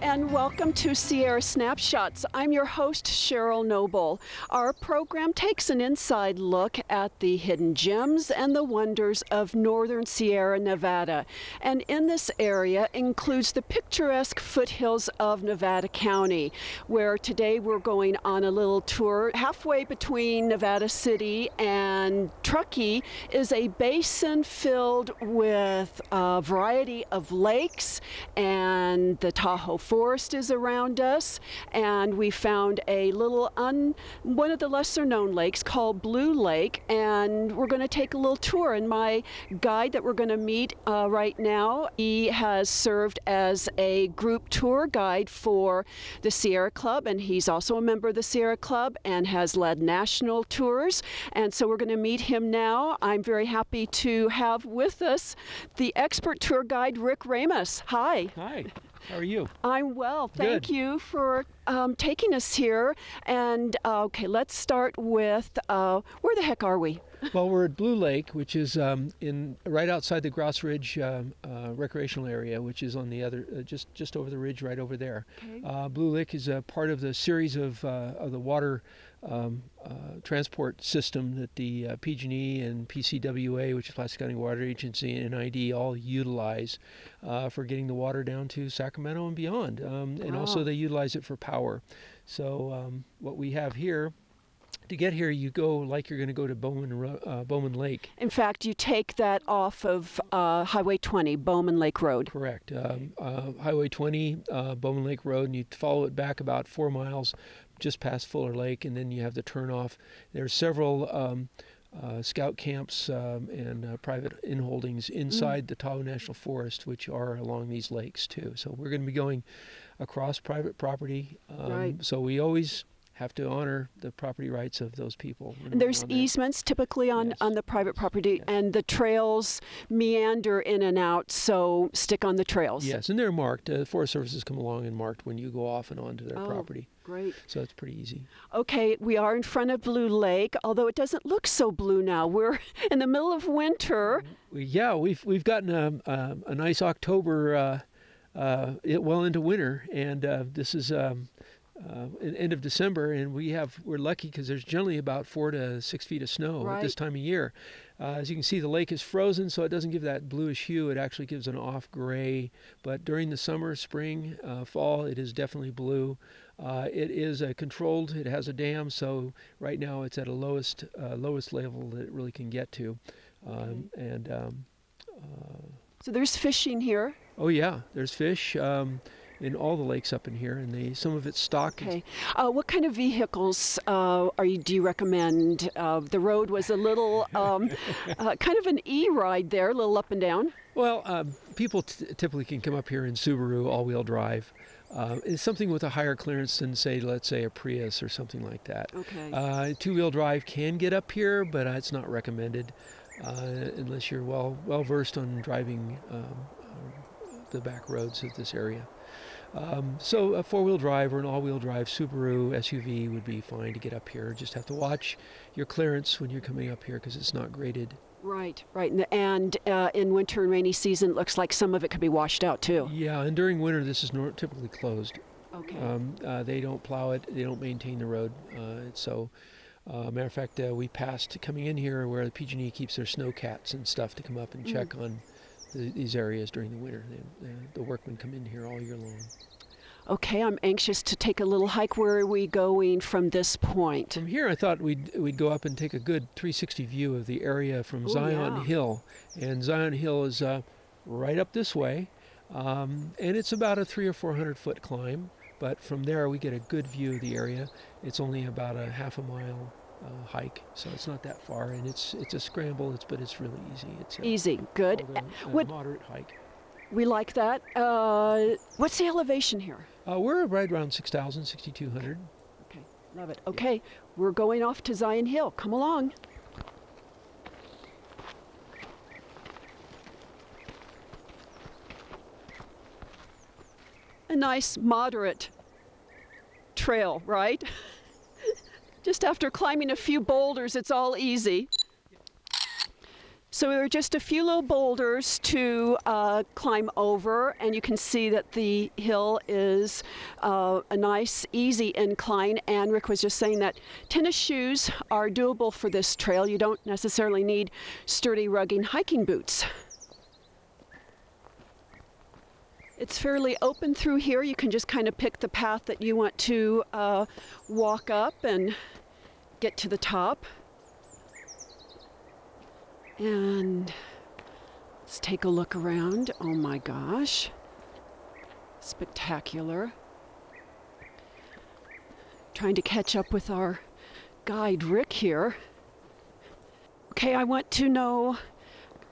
and welcome to Sierra Snapshots. I'm your host, Cheryl Noble. Our program takes an inside look at the hidden gems and the wonders of northern Sierra Nevada. And in this area includes the picturesque foothills of Nevada County, where today we're going on a little tour. Halfway between Nevada City and Truckee is a basin filled with a variety of lakes, and the Tahoe Forest is around us, and we found a little one of the lesser known lakes called Blue Lake, and we're going to take a little tour. And my guide that we're going to meet right now, he has served as a group tour guide for the Sierra Club, and he's also a member of the Sierra Club and has led national tours, and so we're going to meet him now. I'm very happy to have with us the expert tour guide, Rick Ramos. Hi. Hi. How are you? I'm well. Thank you for taking us here. And okay, let's start with where the heck are we? Well, we're at Blue Lake, which is right outside the Grouse Ridge recreational area, which is on the other, just over the ridge, right over there. Okay. Blue Lake is a part of the series of the water transport system that the PG&E and PCWA, which is Pulaski County Water Agency, and NID all utilize for getting the water down to Sacramento and beyond. And also they utilize it for power. So what we have here, to get here, you go like you're going to go to Bowman Lake. In fact, you take that off of Highway 20, Bowman Lake Road. Correct. Highway 20, Bowman Lake Road, and you follow it back about 4 miles just past Fuller Lake, and then you have the turnoff. There's several scout camps and private inholdings inside the Tahoe National Forest, which are along these lakes too. So we're going to be going across private property. Right. So we always have to honor the property rights of those people. And there's easements typically on the private property, yes. And the trails meander in and out, so stick on the trails. Yes, and they're marked. Forest Services come along and marked when you go off and onto their property. Great. So it's pretty easy. Okay, we are in front of Blue Lake, although it doesn't look so blue now. We're in the middle of winter. Yeah, we've gotten a nice October, well into winter, and this is end of December, and we're lucky because there's generally about 4 to 6 feet of snow at this time of year. As you can see, the lake is frozen, so it doesn't give that bluish hue. It actually gives an off gray. But during the summer, spring, fall, it is definitely blue. It is controlled. It has a dam, so right now it's at a lowest level that it really can get to. So there's fishing here. Oh yeah, there's fish. In all the lakes up in here, and some of it's stocked. Okay. What kind of vehicles do you recommend? The road was a little kind of an E-ride there, a little up and down. Well, people typically can come up here in Subaru all-wheel drive. It's something with a higher clearance than, let's say, a Prius or something like that. Okay. Two-wheel drive can get up here, but it's not recommended unless you're well versed on driving the back roads of this area. So a four-wheel drive or an all-wheel drive Subaru SUV would be fine to get up here. Just have to watch your clearance when you're coming up here because it's not graded. Right. And in winter and rainy season, it looks like some of it could be washed out too. Yeah, and during winter, this is typically closed. Okay. They don't plow it. They don't maintain the road. Matter of fact, we passed coming in here where the PG&E keeps their snowcats and stuff to come up and check on these areas during the winter. The workmen come in here all year long. Okay, I'm anxious to take a little hike. Where are we going from this point? From here, I thought we'd go up and take a good 360 view of the area from Zion Hill. And Zion Hill is right up this way, and it's about a 300 or 400 foot climb. But from there, we get a good view of the area. It's only about a half a mile hike, so it's not that far, and it's a scramble, but it's really easy. It's easy, good. A moderate hike. We like that. What's the elevation here? We're right around 6,000, 6,200. Okay, love it. Okay, we're going off to Zion Hill. Come along. A nice moderate trail, right? Just after climbing a few boulders, it's all easy. So there are just a few little boulders to climb over, and you can see that the hill is a nice, easy incline. And Rick was just saying that tennis shoes are doable for this trail. You don't necessarily need sturdy, rugged hiking boots. It's fairly open through here. You can just kind of pick the path that you want to walk up and get to the top. And let's take a look around. Oh my gosh, spectacular. Trying to catch up with our guide Rick here. Okay, I want to know,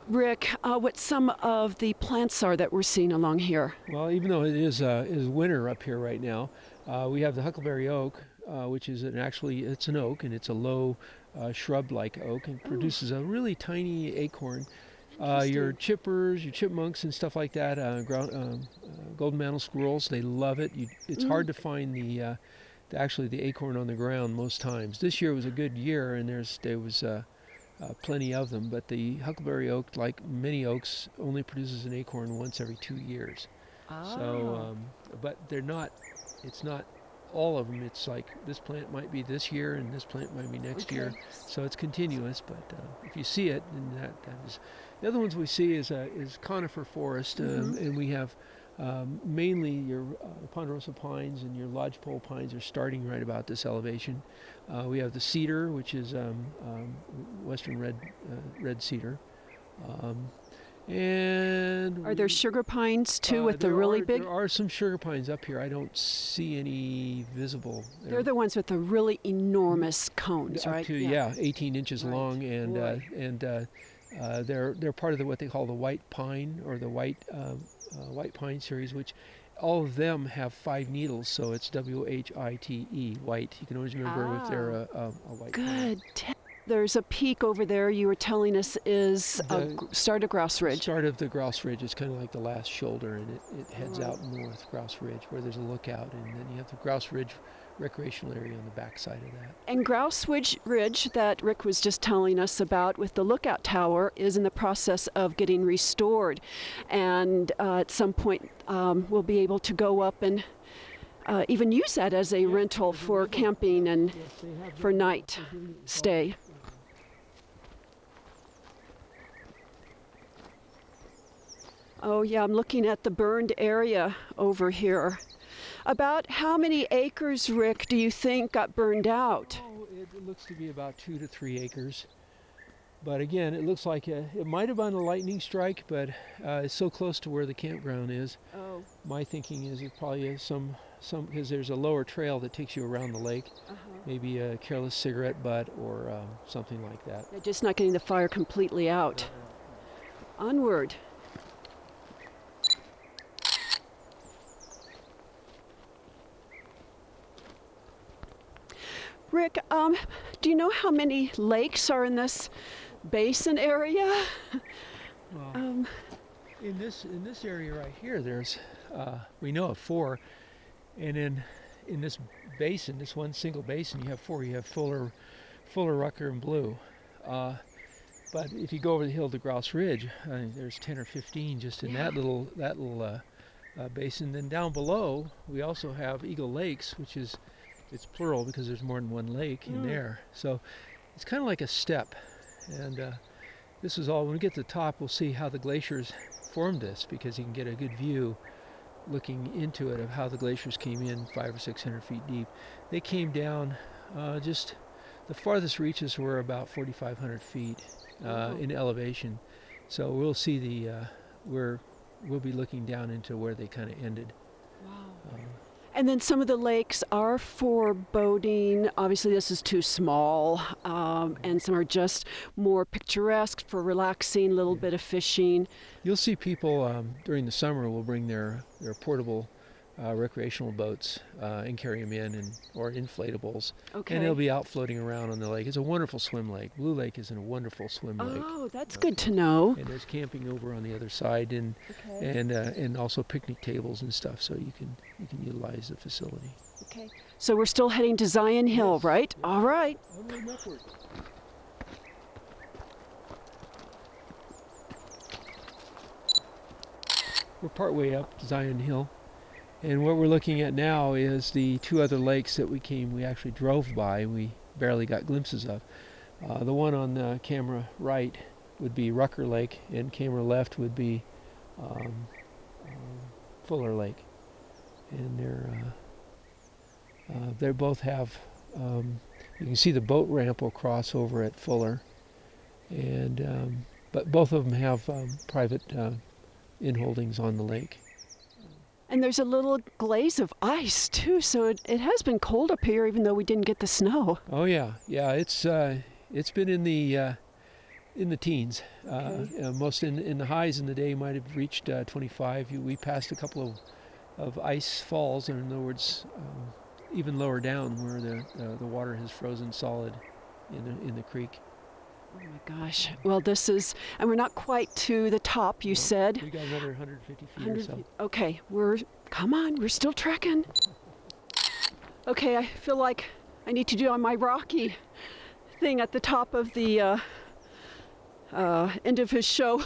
Rick, what some of the plants are that we're seeing along here. Well, even though it is winter up here right now, we have the Huckleberry Oak, which is it's an oak, and it's a low shrub-like oak, and produces a really tiny acorn. Your chippers, your chipmunks, and stuff like that, golden mantle squirrels, they love it. It's hard to find the acorn on the ground most times. This year was a good year, and there was plenty of them, but the Huckleberry Oak, like many oaks, only produces an acorn once every 2 years. Oh. So, but it's not all of them. It's like this plant might be this year and this plant might be next year. So it's continuous, but if you see it, then that is. The other ones we see is conifer forest, and we have mainly your ponderosa pines and your lodgepole pines are starting right about this elevation. We have the cedar, which is western red cedar. And are there sugar pines too with the really big? There are some sugar pines up here. I don't see any visible. They're the ones with the really enormous cones, right? Up to 18 inches long, and they're part of what they call the white pine, or the white pine series, which all of them have 5 needles, so it's W-H-I-T-E, white. You can always remember if they're a white pine. Good. There's a peak over there you were telling us is the start of Grouse Ridge. Start of the Grouse Ridge. It's kind of like the last shoulder, and it heads out north, Grouse Ridge, where there's a lookout, and then you have the Grouse Ridge recreational area on the back side of that. And Grouse Ridge that Rick was just telling us about with the lookout tower is in the process of getting restored, and at some point we'll be able to go up and even use that as a rental for camping and for night stay. Oh yeah, I'm looking at the burned area over here. About how many acres, Rick, do you think got burned out? Oh, it looks to be about 2 to 3 acres. But again, it looks like it might have been a lightning strike, but it's so close to where the campground is. Oh. My thinking is it probably is some because there's a lower trail that takes you around the lake. Maybe a careless cigarette butt or something like that. They're just not getting the fire completely out. Onward. Rick, do you know how many lakes are in this basin area? Well, in this area right here, there's we know of 4, and in this basin, this one single basin, you have 4. You have Fuller, Rucker, and Blue. But if you go over the hill to Grouse Ridge, there's 10 or 15 just in that little basin. Then down below, we also have Eagle Lakes, which is it's plural because there's more than one lake in there. So it's kind of like a step. And this is all, when we get to the top, we'll see how the glaciers formed this, because you can get a good view looking into it of how the glaciers came in 500 or 600 feet deep. They came down just, the farthest reaches were about 4,500 feet in elevation. So we'll see we'll be looking down into where they kind of ended. Wow. And then some of the lakes are for boating. Obviously, this is too small. And some are just more picturesque for relaxing, a little bit of fishing. You'll see people during the summer will bring their portable recreational boats and carry them in, or inflatables. Okay. And they'll be out floating around on the lake. It's a wonderful swim lake. Blue Lake is a wonderful swim lake. Oh, that's good to know. And there's camping over on the other side, and also picnic tables and stuff, so you can utilize the facility. Okay. So we're still heading to Zion Hill, right? All right. Onward and upward. we're partway up Zion Hill. And what we're looking at now is the two other lakes that we actually drove by. We barely got glimpses of. The one on the camera right would be Rucker Lake, and camera left would be Fuller Lake. And they both have, you can see the boat ramp will cross over at Fuller, and but both of them have private inholdings on the lake. And there's a little glaze of ice too, so it has been cold up here, even though we didn't get the snow. Oh yeah, it's been in the teens. Okay. Most in the highs in the day might have reached 25. We passed a couple of ice falls, in other words, even lower down where the water has frozen solid in the creek. Oh my gosh. Well, this is, and we're not quite to the top, you said. We got another 150 feet or so. Okay, come on, we're still trekking. Okay, I feel like I need to do on my Rocky thing at the top of the end of his show.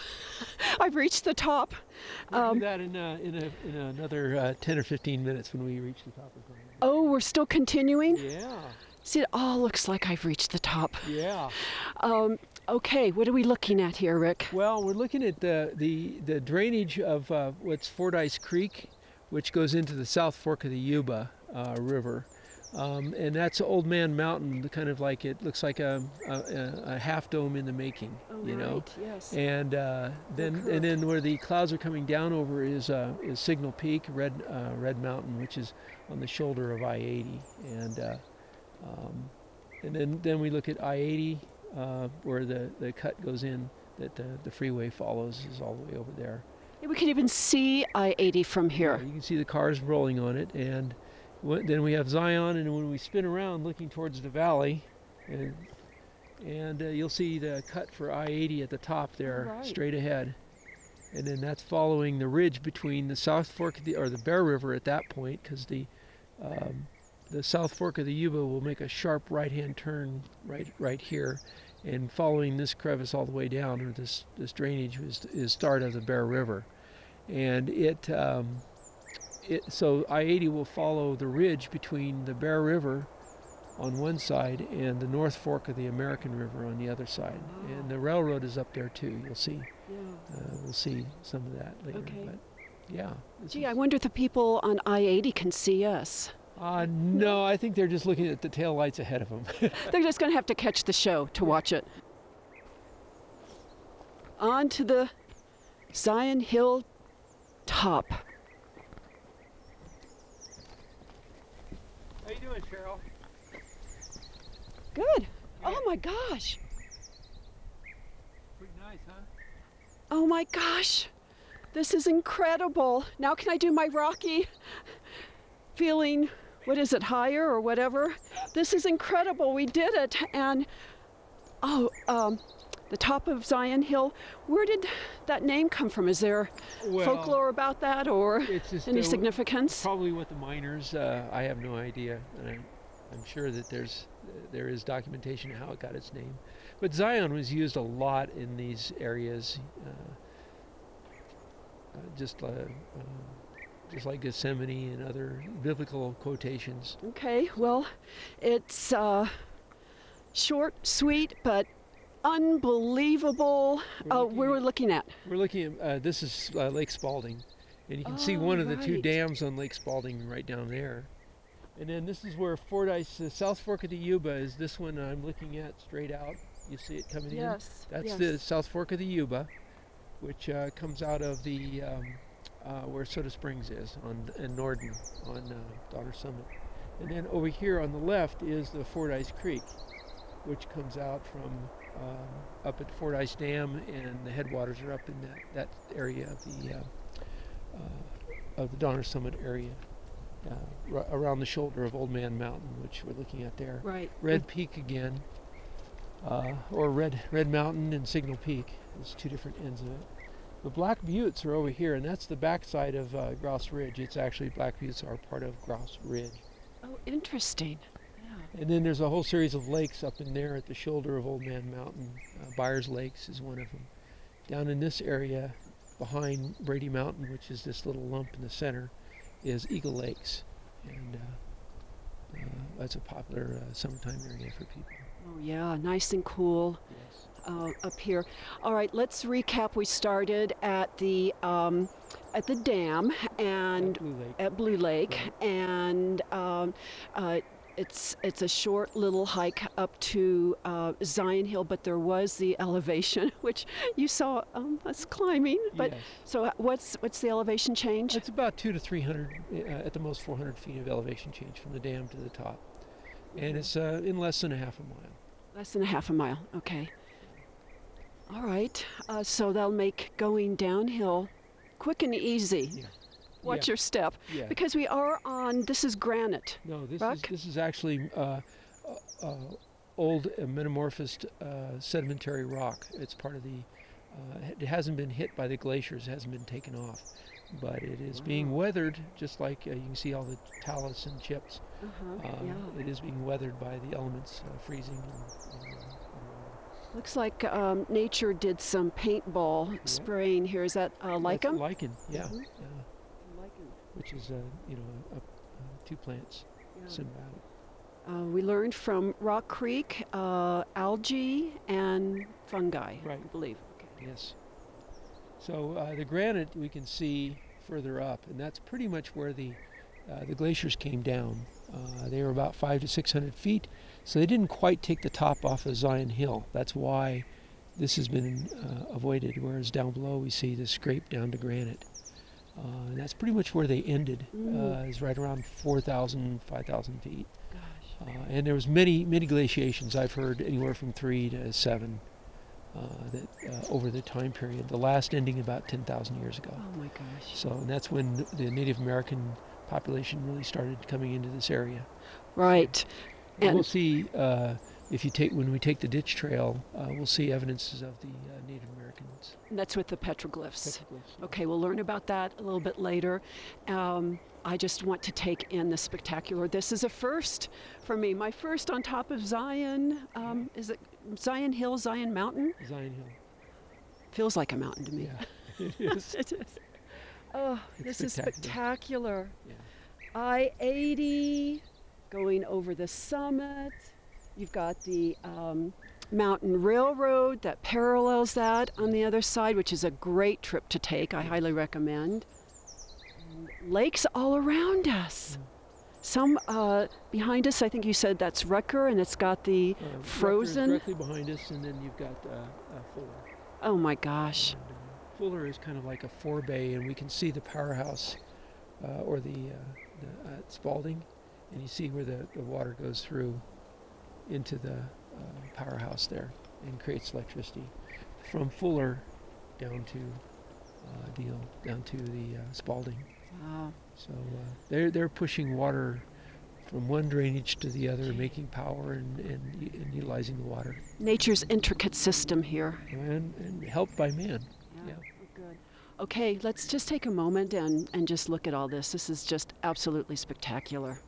I've reached the top. We'll do that in another 10 or 15 minutes when we reach the top of the mountain. Oh, we're still continuing? Yeah. See, it all looks like I've reached the top. Yeah. Okay, what are we looking at here, Rick? Well, we're looking at the drainage of what's Fordyce Creek, which goes into the South Fork of the Yuba River. And that's Old Man Mountain, kind of like, it looks like a half dome in the making, you know. Yes. And then where the clouds are coming down over is Signal Peak, Red Mountain, which is on the shoulder of I-80, and then we look at I-80 where the cut goes in that the freeway follows, is all the way over there. Yeah, we can even see I-80 from here. Yeah, you can see the cars rolling on it, and then we have Zion, and when we spin around looking towards the valley, and you'll see the cut for I-80 at the top there, right, straight ahead. And then that's following the ridge between the South Fork or the Bear River at that point, because the South Fork of the Yuba will make a sharp right-hand turn right here, and following this crevice all the way down, or this drainage is start of the Bear River, and so I-80 will follow the ridge between the Bear River on one side and the North Fork of the American River on the other side. Wow. And the railroad is up there too, you'll see. Yeah. We'll see some of that later. Okay. But yeah. Gee, I wonder if the people on I-80 can see us. No, I think they're just looking at the tail lights ahead of them. They're just going to have to catch the show to watch it. On to the Zion Hill top. How you doing, Cheryl? Good. Oh my gosh. Pretty nice, huh? Oh my gosh. This is incredible. Now can I do my Rocky feeling, what is it, higher or whatever? This is incredible. We did it. And the top of Zion Hill, where did that name come from? Is there folklore about that, or it's just, any significance? Probably with the miners. I have no idea. And I'm sure that there is documentation of how it got its name. But Zion was used a lot in these areas, just like Gethsemane and other biblical quotations. Okay, well, it's short, sweet, but unbelievable. Where we're looking at? We're looking at, this is Lake Spaulding, and you can see one of the two dams on Lake Spaulding right down there. And then this is where Fordyce, the South Fork of the Yuba, is this one I'm looking at straight out. You see it coming in? That's the South Fork of the Yuba, which comes out of the where Soda Springs is in Norden on Donner Summit. And then over here on the left is the Fordyce Creek, which comes out from up at Fordyce Dam, and the headwaters are up in that area of the Donner Summit area. Around the shoulder of Old Man Mountain, which we're looking at there. Right. Red Peak again, or Red Mountain and Signal Peak. There's two different ends of it. The Black Buttes are over here, and that's the backside of Grouse Ridge. It's actually, Black Buttes are part of Grouse Ridge. Oh, interesting. Yeah. And then there's a whole series of lakes up in there at the shoulder of Old Man Mountain. Byers Lakes is one of them. Down in this area, behind Brady Mountain, which is this little lump in the center, is Eagle Lakes, and that's a popular summertime area for people. Oh yeah, nice and cool. Yes. Up here. All right, let's recap. We started at the dam and At Blue Lake. Right. And it's a short little hike up to Zion Hill, but there was the elevation, which you saw us climbing. But Yes. so what's the elevation change? It's about 200 to 300, at the most 400 feet of elevation change from the dam to the top, and it's in less than a half a mile. Less than a half a mile. Okay. All right. So that'll make going downhill quick and easy. Yeah. Watch Yeah. your step, Yeah. because we are on. This is granite. No, rock? this is actually old metamorphosed sedimentary rock. It's part of the. It hasn't been hit by the glaciers. It hasn't been taken off, but it is being weathered, just like you can see all the talus and chips. Yeah. It is being weathered by the elements, freezing. Looks like nature did some paintball spraying here. Is that lichen? That's lichen, yeah. Mhm. Yeah. Lichen. Which is two plants, symbiotic. We learned from Rock Creek algae and fungi, Right. I believe. Okay. Yes. So the granite we can see further up, and that's pretty much where the glaciers came down. They were about 500 to 600 feet, so they didn't quite take the top off of Zion Hill. That's why this has been avoided, whereas down below we see the scrape down to granite. And that's pretty much where they ended, is right around 4,000, 5,000 feet. Gosh. And there was many glaciations. I've heard anywhere from 3 to 7 over the time period, the last ending about 10,000 years ago. Oh my gosh. So and that's when the Native American population really started coming into this area. Right. And And we'll see when we take the ditch trail, we'll see evidences of the Native Americans. that's with the petroglyphs. Petroglyphs. Okay, we'll learn about that a little bit later. I just want to take in the spectacular. This is a first for me. My first on top of Zion. Is it Zion Hill, Zion Mountain? Zion Hill. Feels like a mountain to me. Yeah, it is. It is. Oh, this is spectacular. Yeah. I-80 going over the summit. You've got the mountain railroad that parallels that on the other side, which is a great trip to take. I highly recommend. And lakes all around us. Some behind us, I think you said that's Rucker, and it's got the frozen. Rucker is directly behind us, and then you've got Fuller. Oh my gosh. And, Fuller is kind of like a forebay, and we can see the powerhouse, or the Spaulding, and you see where the water goes through into the powerhouse there and creates electricity from Fuller down to the Spaulding. Wow. So they're pushing water from one drainage to the other, making power and utilizing the water. Nature's intricate system here. And helped by man. Yeah. Oh, good. Okay, let's just take a moment and just look at all this. This is just absolutely spectacular.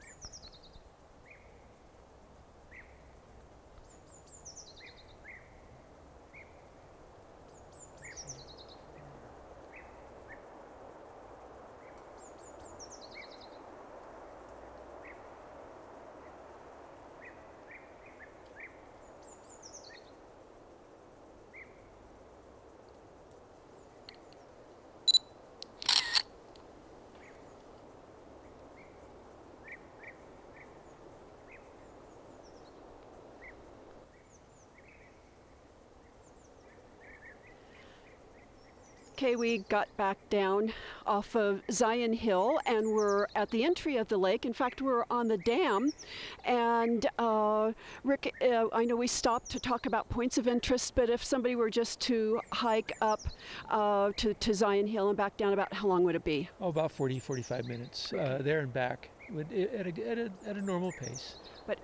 Okay, we got back down off of Zion Hill, and we're at the entry of the lake. In fact, we're on the dam. And Rick, I know we stopped to talk about points of interest, but if somebody were just to hike up to Zion Hill and back down, about how long would it be? Oh, about 40, 45 minutes there and back at a normal pace.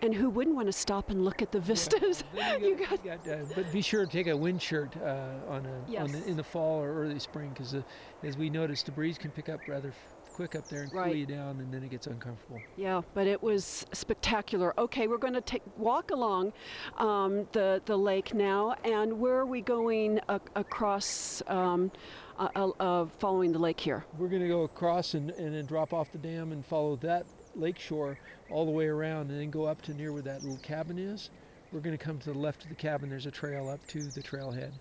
And who wouldn't want to stop and look at the vistas? But be sure to take a wind shirt in the fall or early spring, because as we noticed, the breeze can pick up rather quick up there and cool Right. you down, and then it gets uncomfortable. Yeah, but it was spectacular. Okay, we're going to walk along the lake now, and where are we going across, following the lake here? We're going to go across and then drop off the dam and follow that lake shore all the way around, and then go up to near where that little cabin is. We're going to come to the left of the cabin. There's a trail up to the trailhead.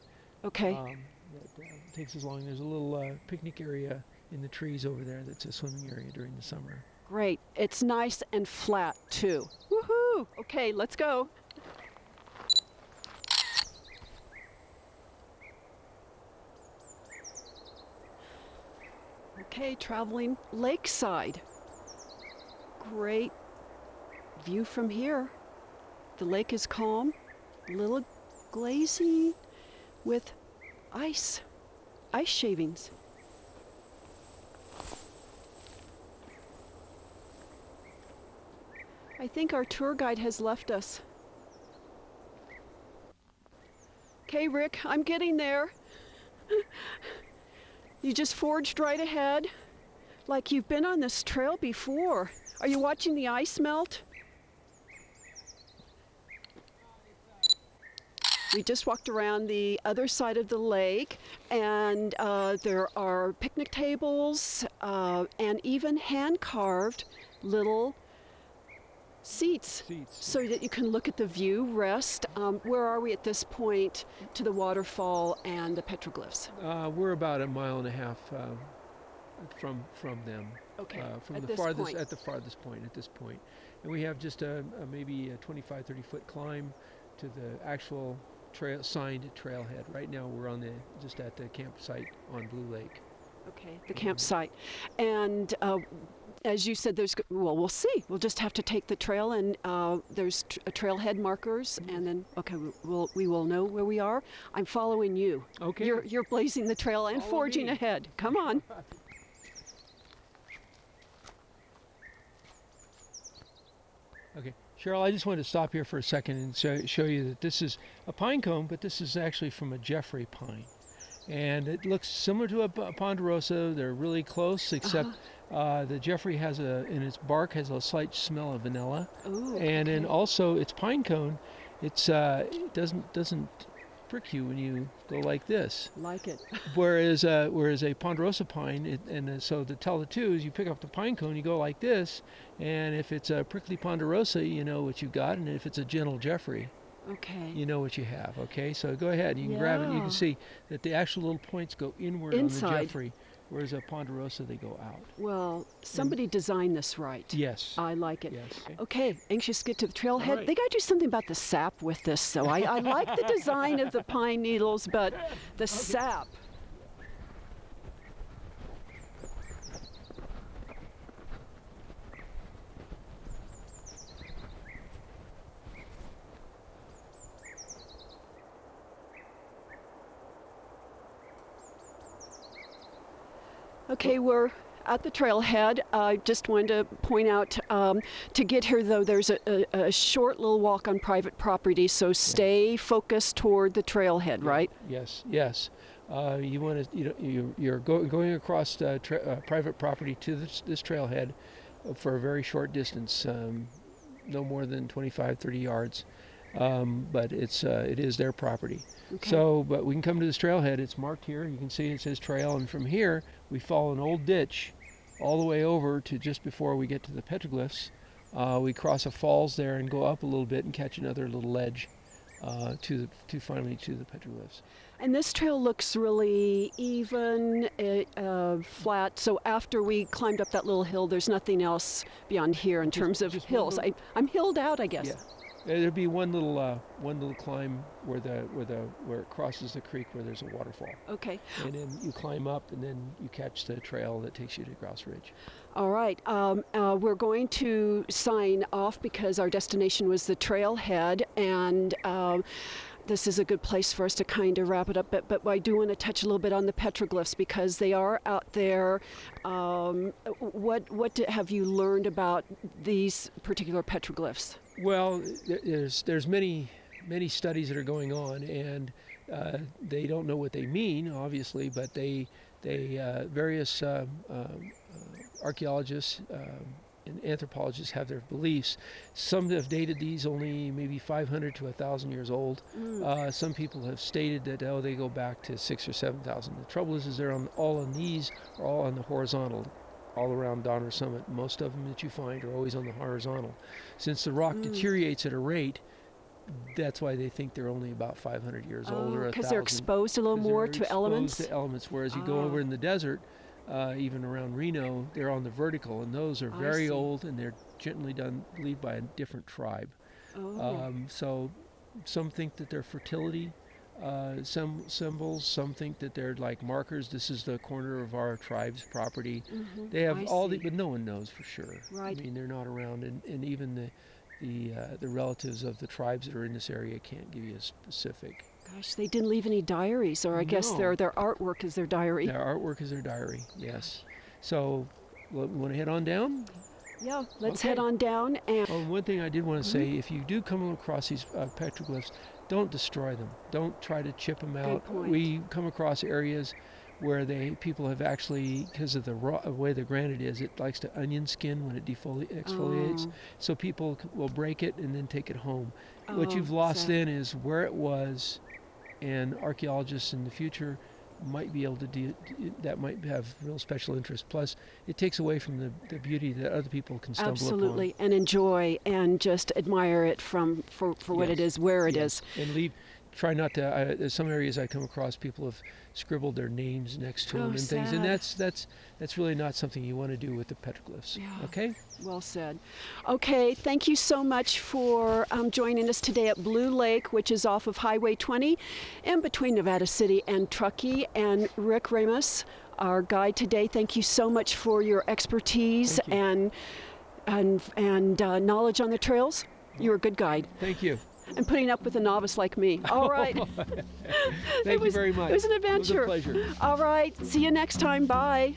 Okay. That takes us along. There's a little picnic area in the trees over there that's a swimming area during the summer. Great. It's nice and flat, too. Woohoo! Okay, let's go. Okay, traveling lakeside. Great view from here. The lake is calm, a little glazy with ice shavings. I think our tour guide has left us. Okay, Rick, I'm getting there. You just forged right ahead, like you've been on this trail before. Are you watching the ice melt? We just walked around the other side of the lake, and there are picnic tables and even hand-carved little seats so that you can look at the view, rest. Where are we at this point to the waterfall and the petroglyphs? We're about a mile and a half from them. Okay, from at the this farthest point. at the farthest point at this point, and we have just maybe a 25-30 foot climb to the actual signed trailhead. Right now we're on just at the campsite on Blue Lake. Okay, the campsite. And as you said, we'll see. We'll just have to take the trail, and there's trailhead markers, and then, okay, we will know where we are. I'm following you. Okay. You're blazing the trail and Follow forging me. ahead. Come on. Okay, Cheryl, I just wanted to stop here for a second and show you that this is a pine cone, but this is actually from a Jeffrey pine. And it looks similar to a ponderosa. They're really close, except the Jeffrey in its bark has a slight smell of vanilla. Ooh, and then okay. also its pine cone, it doesn't prick you when you go like this. Like it. Whereas a ponderosa pine, so to tell the two is you pick up the pine cone, you go like this, and if it's a prickly ponderosa, you know what you got, and if it's a gentle Jeffrey, Okay. you know what you have. Okay, so go ahead, you can grab it, and you Yeah. can see that the actual little points go inward Inside. on the Jeffrey, whereas a ponderosa, they go out. Well, somebody designed this right. Yes. I like it. Yes. Okay, anxious to get to the trailhead. All right. They got to do something about the sap with this, so I like the design of the pine needles, but the sap. Okay, we're at the trailhead. I just wanted to point out, to get here though, there's a short little walk on private property, so stay focused toward the trailhead, right? Yes. Yes. You want to, you're going across private property to this trailhead for a very short distance, no more than 25-30 yards, but it is their property. Okay. So, but we can come to this trailhead. It's marked here. You can see it says trail, and from here we follow an old ditch all the way over to just before we get to the Petroglyphs. We cross a falls there and go up a little bit and catch another little ledge finally to the Petroglyphs. And this trail looks really even, flat. So after we climbed up that little hill, there's nothing else beyond here in terms of just one hills. little- I'm hilled out, I guess. Yeah. There'll be one little climb where it crosses the creek where there's a waterfall, Okay. and then you climb up, and then you catch the trail that takes you to Grouse Ridge. All right. We're going to sign off because our destination was the trailhead, and this is a good place for us to kind of wrap it up. But I do want to touch a little bit on the petroglyphs because they are out there. What have you learned about these particular petroglyphs? Well, there's many studies that are going on, and they don't know what they mean, obviously, but they various archaeologists and anthropologists have their beliefs. Some have dated these only maybe 500 to 1,000 years old. Some people have stated that they go back to 6,000 or 7,000. The trouble is they're all on these, are all on the horizontal, all around Donner Summit. Most of them that you find are always on the horizontal. Since the rock deteriorates at a rate, that's why they think they're only about 500 years old or 1,000. Because they're exposed a little more to elements? Exposed to elements, whereas you go over in the desert, even around Reno, they're on the vertical, and those are very old, and they're generally believed by a different tribe. So some think that they're fertility symbols, some think that they're like markers. This is the corner of our tribe's property. They have but no one knows for sure. Right. I mean, they're not around, and even the relatives of the tribes that are in this area can't give you a specific. Gosh, they didn't leave any diaries, or I guess their artwork is their diary. Their artwork is their diary, yes. So, want to head on down? Yeah, let's head on down. And one thing I did want to say, if you do come across these petroglyphs, don't destroy them. Don't try to chip them out. Good point. We come across areas where people have actually, because of the way the granite is, it likes to onion skin when it exfoliates. So people will break it and then take it home. What you've lost then is where it was, and archaeologists in the future might be able to do that. Might have real special interest. Plus, it takes away from the beauty that other people can stumble absolutely upon. and enjoy and just admire it for what it is, where it is. And try not to. There's some areas I come across, people have scribbled their names next to them and things, and that's really not something you want to do with the petroglyphs. Yeah. Okay. Well said. Okay, thank you so much for joining us today at Blue Lake, which is off of Highway 20, in between Nevada City and Truckee. And Rick Ramos, our guide today, thank you so much for your expertise and knowledge on the trails. You're a good guide. Thank you. And putting up with a novice like me. All right. Thank you very much. It was an adventure. It was a pleasure. All right. See you next time. Bye.